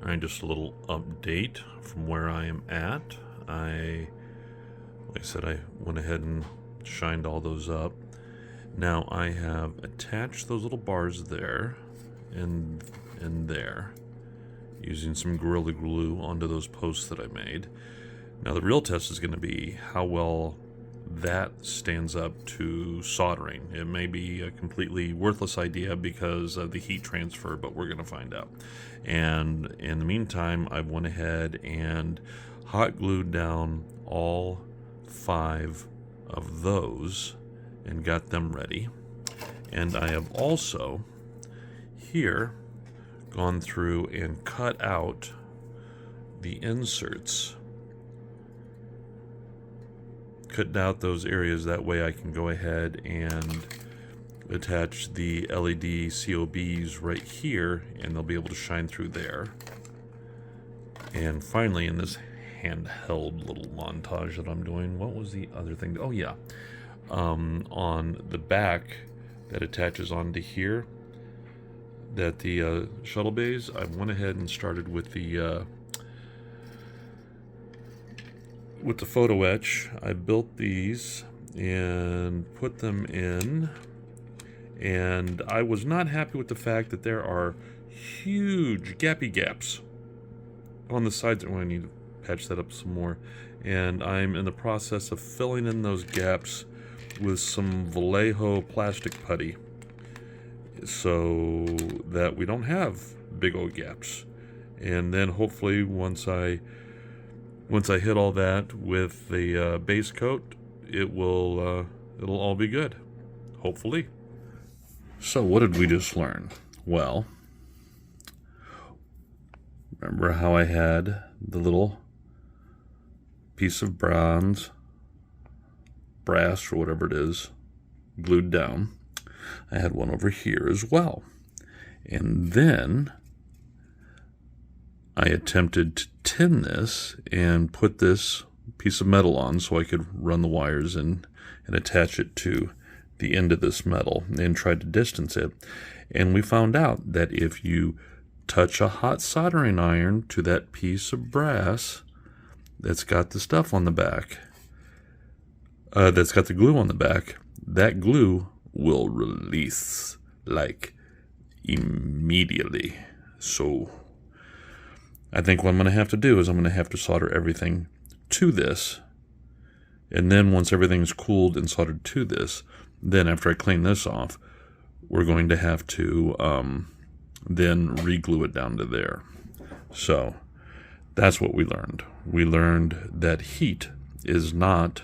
Alright, just a little update from where I am at. Like I said, I went ahead and shined all those up. Now I have attached those little bars there and there using some Gorilla Glue onto those posts that I made. Now the real test is going to be how well that stands up to soldering. It may be a completely worthless idea because of the heat transfer, but we're going to find out. And in the meantime, I went ahead and hot glued down all 5 of those and got them ready. And I have also here gone through and cut out the inserts, cut out those areas. That way I can go ahead and attach the LED COBs right here and they'll be able to shine through there. And finally, in this handheld little montage that I'm doing, what was the other thing? Oh yeah, on the back that attaches onto here, that the shuttle bays, I went ahead and started with the photo etch. I built these and put them in, and I was not happy with the fact that there are huge gappy gaps on the sides. I need to patch that up some more, and I'm in the process of filling in those gaps with some Vallejo plastic putty so that we don't have big old gaps. And then hopefully once I hit all that with the base coat, it'll all be good, hopefully. So what did we just learn? Well, remember how I had the little piece of brass or whatever it is glued down? I had one over here as well. And then I attempted to tin this and put this piece of metal on so I could run the wires in and attach it to the end of this metal and tried to distance it. And we found out that if you touch a hot soldering iron to that piece of brass that's got the stuff on the back, that's got the glue on the back, that glue will release like immediately. So I think what I'm going to have to do is I'm going to have to solder everything to this, and then once everything's cooled and soldered to this, then after I clean this off, we're going to have to then re-glue it down to there. So that's what we learned. We learned that heat is not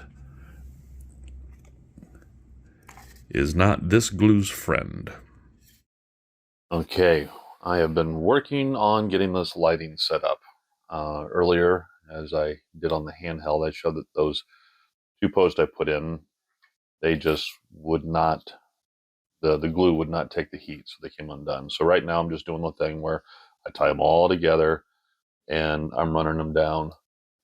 this glue's friend. Okay, I have been working on getting this lighting set up. Earlier, as I did on the handheld, I showed that those 2 posts I put in, they just would not, the glue would not take the heat, so they came undone. So right now I'm just doing the thing where I tie them all together and I'm running them down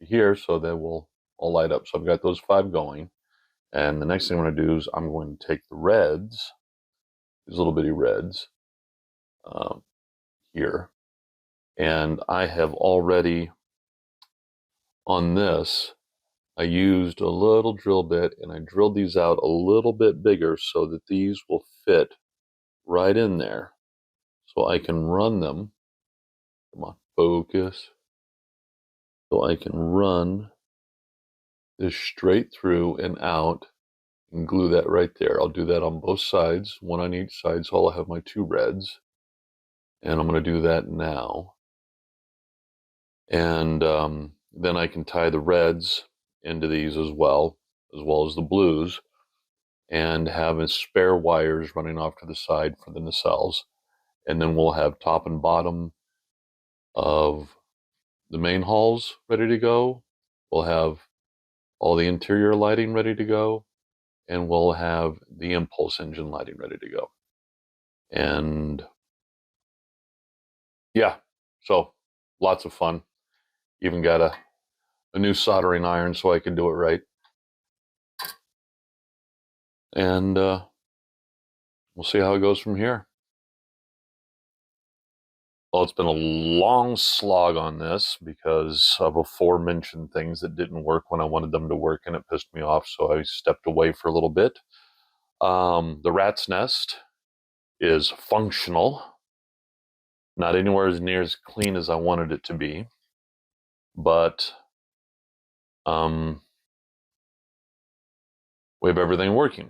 here so they will all light up. So I've got those 5 going. And the next thing I'm going to do is I'm going to take the reds, these little bitty reds, here, and I have already, on this, I used a little drill bit and I drilled these out a little bit bigger so that these will fit right in there. So I can run them, come on, focus, so I can run this straight through and out and glue that right there. I'll do that on both sides, one on each side, so I'll have my 2 reds. And I'm going to do that now. And then I can tie the reds into these as well as the blues, and have a spare wires running off to the side for the nacelles. And then we'll have top and bottom of the main hulls ready to go. We'll have all the interior lighting ready to go, and we'll have the impulse engine lighting ready to go. And yeah, so lots of fun. Even got a new soldering iron so I can do it right. And we'll see how it goes from here. Well, it's been a long slog on this because of aforementioned things that didn't work when I wanted them to work, and it pissed me off, so I stepped away for a little bit. The rat's nest is functional, not anywhere as near as clean as I wanted it to be, but we have everything working.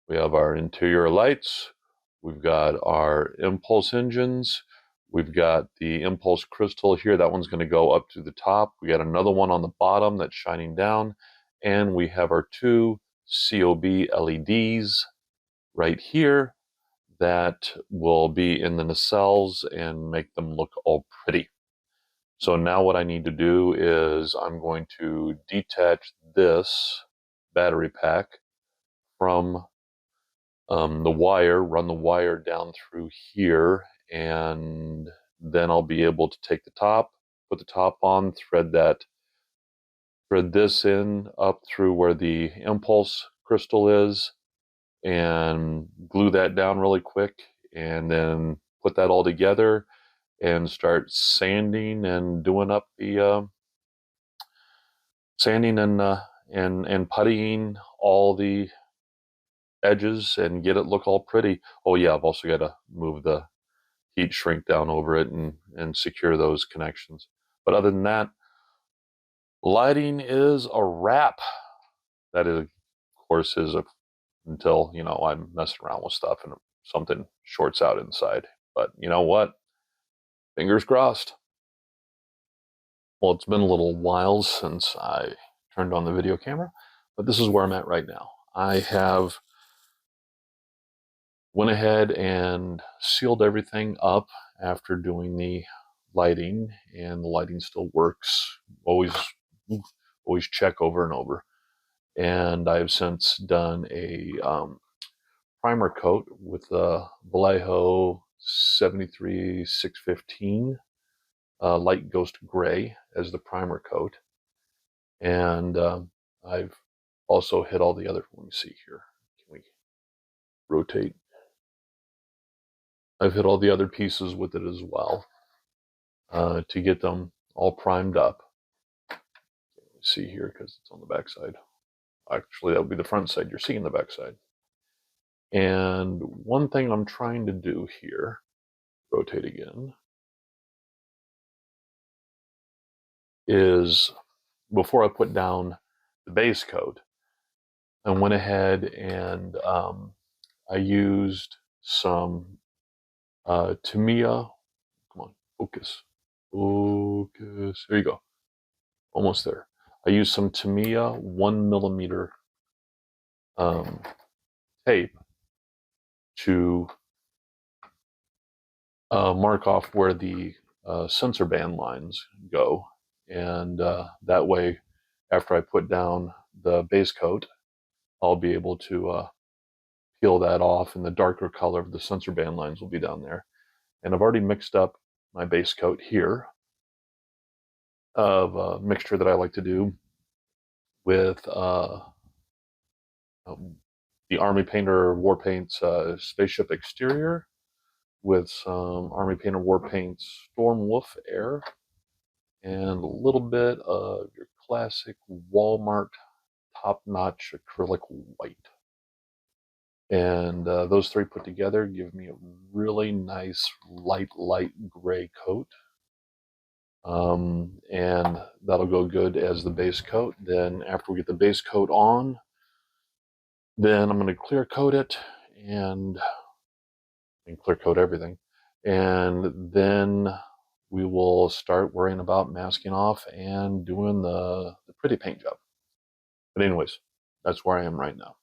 We have our interior lights, we've got our impulse engines, we've got the impulse crystal here. That one's going to go up to the top. We got another one on the bottom that's shining down, and we have our two COB LEDs right here that will be in the nacelles and make them look all pretty. So now what I need to do is I'm going to detach this battery pack from the wire, run the wire down through here, and then I'll be able to take the top, put the top on, thread this in up through where the impulse crystal is, and glue that down really quick, and then put that all together and start sanding and doing up the sanding and puttying all the edges and get it look all pretty. Oh yeah, I've also got to move the heat shrink down over it and secure those connections. But other than that, lighting is a wrap. That is, of course, until I'm messing around with stuff and something shorts out inside. But you know what? Fingers crossed. Well, it's been a little while since I turned on the video camera, but this is where I'm at right now. I have went ahead and sealed everything up after doing the lighting, and the lighting still works. Always check over and over. And I have since done a primer coat with the Vallejo 73615 light ghost gray as the primer coat. And I've also hit all the other, let me see here, can we rotate? I've hit all the other pieces with it as well to get them all primed up. Let me see here because it's on the back side. Actually, that would be the front side. You're seeing the back side. And one thing I'm trying to do here, rotate again, is before I put down the base coat, I went ahead and I used some Tamiya. Come on, focus. Focus. There you go. Almost there. I used some Tamiya 1mm tape to mark off where the sensor band lines go. And that way, after I put down the base coat, I'll be able to peel that off, and the darker color of the sensor band lines will be down there. And I've already mixed up my base coat here of a mixture that I like to do with the Army Painter War Paints Spaceship Exterior, with some Army Painter War Paints Storm Wolf Air, and a little bit of your classic Walmart top-notch acrylic white. And those three put together give me a really nice light gray coat. And that'll go good as the base coat. Then after we get the base coat on, then I'm going to clear coat it and clear coat everything. And then we will start worrying about masking off and doing the pretty paint job. But anyways, that's where I am right now.